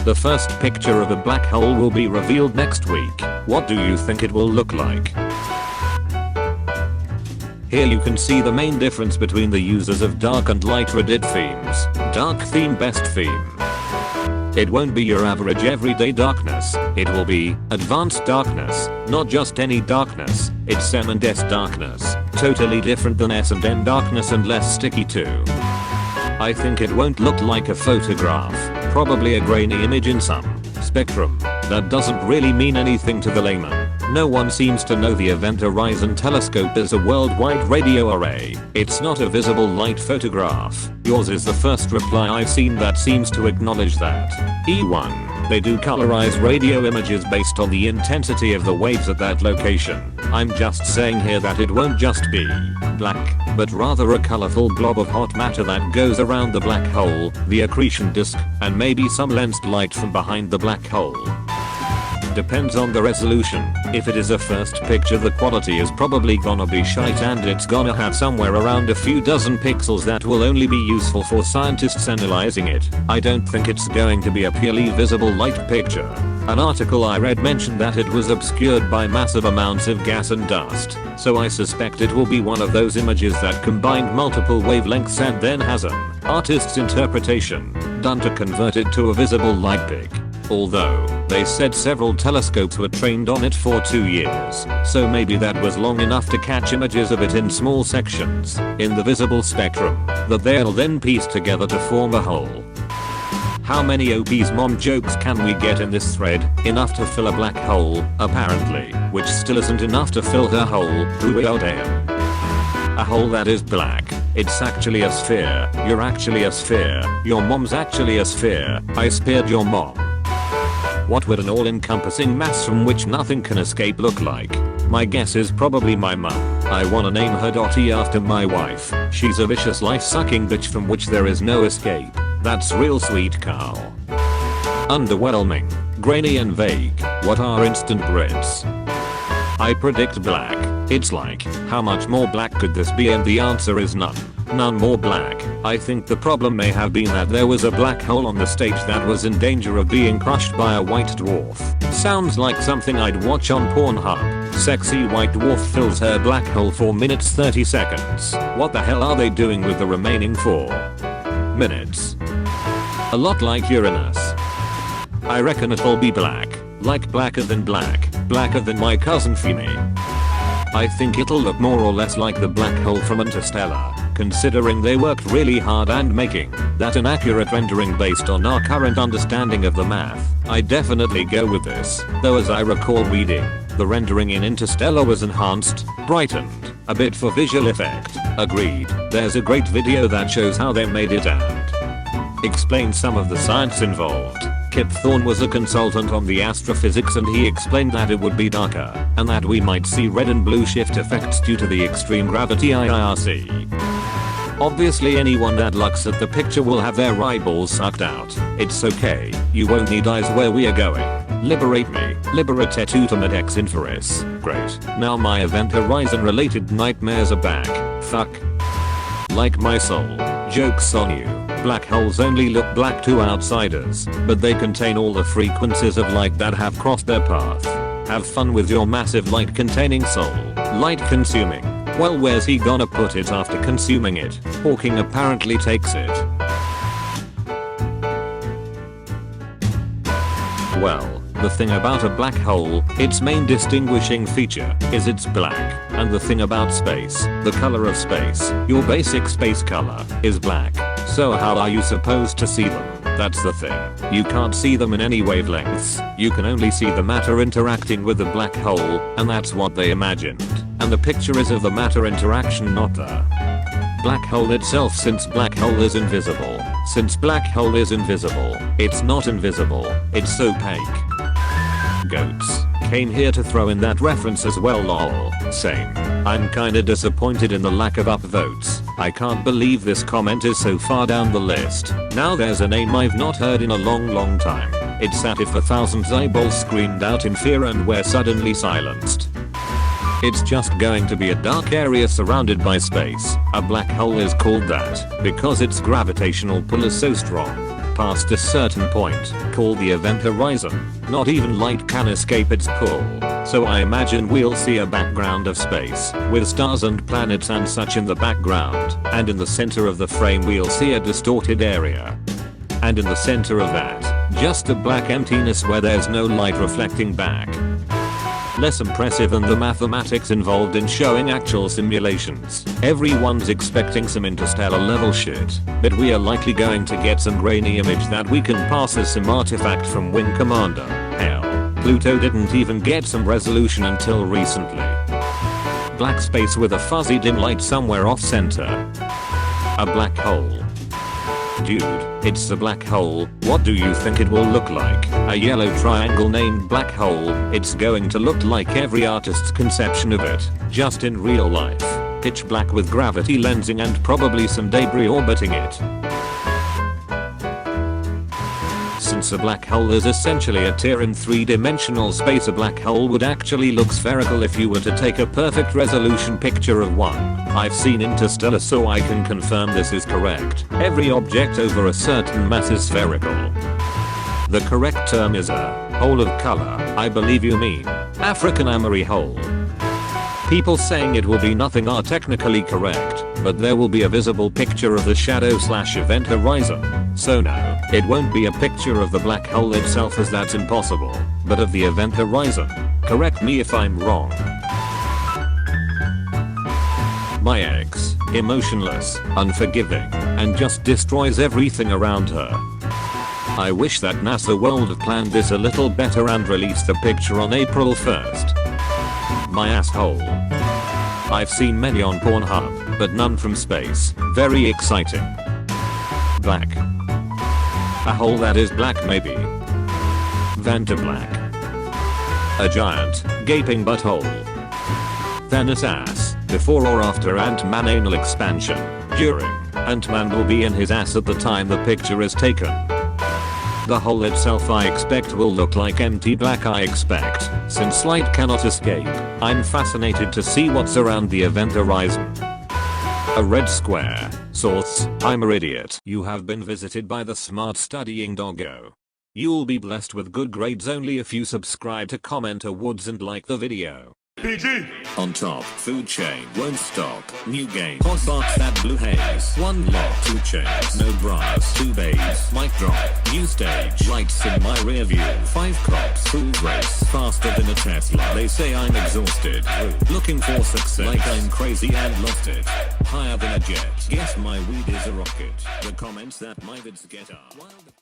The first picture of a black hole will be revealed next week. What do you think it will look like? Here you can see the main difference between the users of dark and light Reddit themes. Dark theme best theme. It won't be your average everyday darkness, it will be advanced darkness, not just any darkness, it's M&S darkness, totally different than S&M darkness and less sticky too. I think it won't look like a photograph, probably a grainy image in some spectrum. That doesn't really mean anything to the layman. No one seems to know the Event Horizon Telescope is a worldwide radio array. It's not a visible light photograph. Yours is the first reply I've seen that seems to acknowledge that. E1. They do colorize radio images based on the intensity of the waves at that location. I'm just saying here that it won't just be black, but rather a colorful blob of hot matter that goes around the black hole, the accretion disk, and maybe some lensed light from behind the black hole. Depends on the resolution. If it is a first picture, the quality is probably gonna be shite and it's gonna have somewhere around a few dozen pixels that will only be useful for scientists analyzing it. I don't think it's going to be a purely visible light picture. An article I read mentioned that it was obscured by massive amounts of gas and dust, so I suspect it will be one of those images that combined multiple wavelengths and then has an artist's interpretation done to convert it to a visible light pic. Although, they said several telescopes were trained on it for 2 years, so maybe that was long enough to catch images of it in small sections, in the visible spectrum, that they'll then piece together to form a whole. How many OP's mom jokes can we get in this thread? Enough to fill a black hole, apparently, which still isn't enough to fill her hole. Oh damn. A hole that is black. It's actually a sphere. You're actually a sphere. Your mom's actually a sphere. I speared your mom. What would an all-encompassing mass from which nothing can escape look like? My guess is probably my mum. I wanna name her Dottie after my wife. She's a vicious life-sucking bitch from which there is no escape. That's real sweet cow. Underwhelming, grainy and vague. What are instant grids? I predict black. It's like, how much more black could this be? And the answer is none. None more black. I think the problem may have been that there was a black hole on the stage that was in danger of being crushed by a white dwarf. Sounds like something I'd watch on Pornhub. Sexy white dwarf fills her black hole for minutes 30 seconds. What the hell are they doing with the remaining 4 minutes? A lot like Uranus. I reckon it'll be black. Like blacker than black. Blacker than my cousin Feeney. I think it'll look more or less like the black hole from Interstellar, considering they worked really hard and making that an accurate rendering based on our current understanding of the math. I definitely go with this, though as I recall reading, the rendering in Interstellar was enhanced, brightened, a bit for visual effect. Agreed. There's a great video that shows how they made it and explains some of the science involved. Kip Thorne was a consultant on the astrophysics and he explained that it would be darker, and that we might see red and blue shift effects due to the extreme gravity IRC. Obviously anyone that looks at the picture will have their eyeballs sucked out. It's okay, you won't need eyes where we are going. Liberate me, liberate tutum ex inferis. Great, now my Event Horizon related nightmares are back. Fuck. Like my soul. Joke's on you. Black holes only look black to outsiders, but they contain all the frequencies of light that have crossed their path. Have fun with your massive light containing soul. Light consuming. Well, where's he gonna put it after consuming it? Hawking apparently takes it. Well, the thing about a black hole, its main distinguishing feature, is it's black. And the thing about space, the color of space, your basic space color, is black. So how are you supposed to see them? That's the thing. You can't see them in any wavelengths. You can only see the matter interacting with the black hole, and that's what they imagined. And the picture is of the matter interaction, not the black hole itself, since black hole is invisible. Since black hole is invisible, it's not invisible, it's opaque. Goats. Came here to throw in that reference as well, lol. Same. I'm kinda disappointed in the lack of upvotes. I can't believe this comment is so far down the list. Now there's a name I've not heard in a long time. It's as if 1,000 eyeballs screamed out in fear and were suddenly silenced. It's just going to be a dark area surrounded by space. A black hole is called that because its gravitational pull is so strong. past a certain point, called the event horizon. Not even light can escape its pull. So I imagine we'll see a background of space, with stars and planets and such in the background, and in the center of the frame we'll see a distorted area. And in the center of that, just a black emptiness where there's no light reflecting back. Less impressive than the mathematics involved in showing actual simulations. Everyone's expecting some interstellar level shit, but we are likely going to get some grainy image that we can pass as some artifact from Wing Commander. Hell, Pluto didn't even get some resolution until recently. Black space with a fuzzy dim light somewhere off center. A black hole. Dude, it's the black hole. What do you think it will look like? A yellow triangle named black hole. It's going to look like every artist's conception of it, just in real life. Pitch black with gravity lensing and probably some debris orbiting it. Since a black hole is essentially a tear in 3-dimensional space, a black hole would actually look spherical if you were to take a perfect resolution picture of one. I've seen Interstellar, so I can confirm this is correct. Every object over a certain mass is spherical. The correct term is a hole of color. I believe you mean African Amory hole. People saying it will be nothing are technically correct, but there will be a visible picture of the shadow/event horizon. So no, it won't be a picture of the black hole itself, as that's impossible, but of the event horizon. Correct me if I'm wrong. My ex, emotionless, unforgiving, and just destroys everything around her. I wish that NASA would have planned this a little better and released the picture on April 1st. My asshole. I've seen many on Pornhub, but none from space. Very exciting. Black. A hole that is black maybe. Vantablack. A giant, gaping butthole. Thanos ass, before or after Ant-Man anal expansion. During, Ant-Man will be in his ass at the time the picture is taken. The hole itself I expect will look like empty black. I expect, since light cannot escape. I'm fascinated to see what's around the event horizon. A red square. Source, I'm an idiot. You have been visited by the smart studying doggo. You'll be blessed with good grades only if you subscribe to Comment Awards and like the video. PG! On top, food chain won't stop. New game. Hot box that blue haze. One lock, 2 chains. No bras, 2 babes. Mic drop. New stage. Lights in my rear view. 5 cops. Full race. Faster than a Tesla. They say I'm exhausted. Looking for success. Like I'm crazy and lost it. Higher than a jet. Guess my weed is a rocket. The comments that my vids get are wild.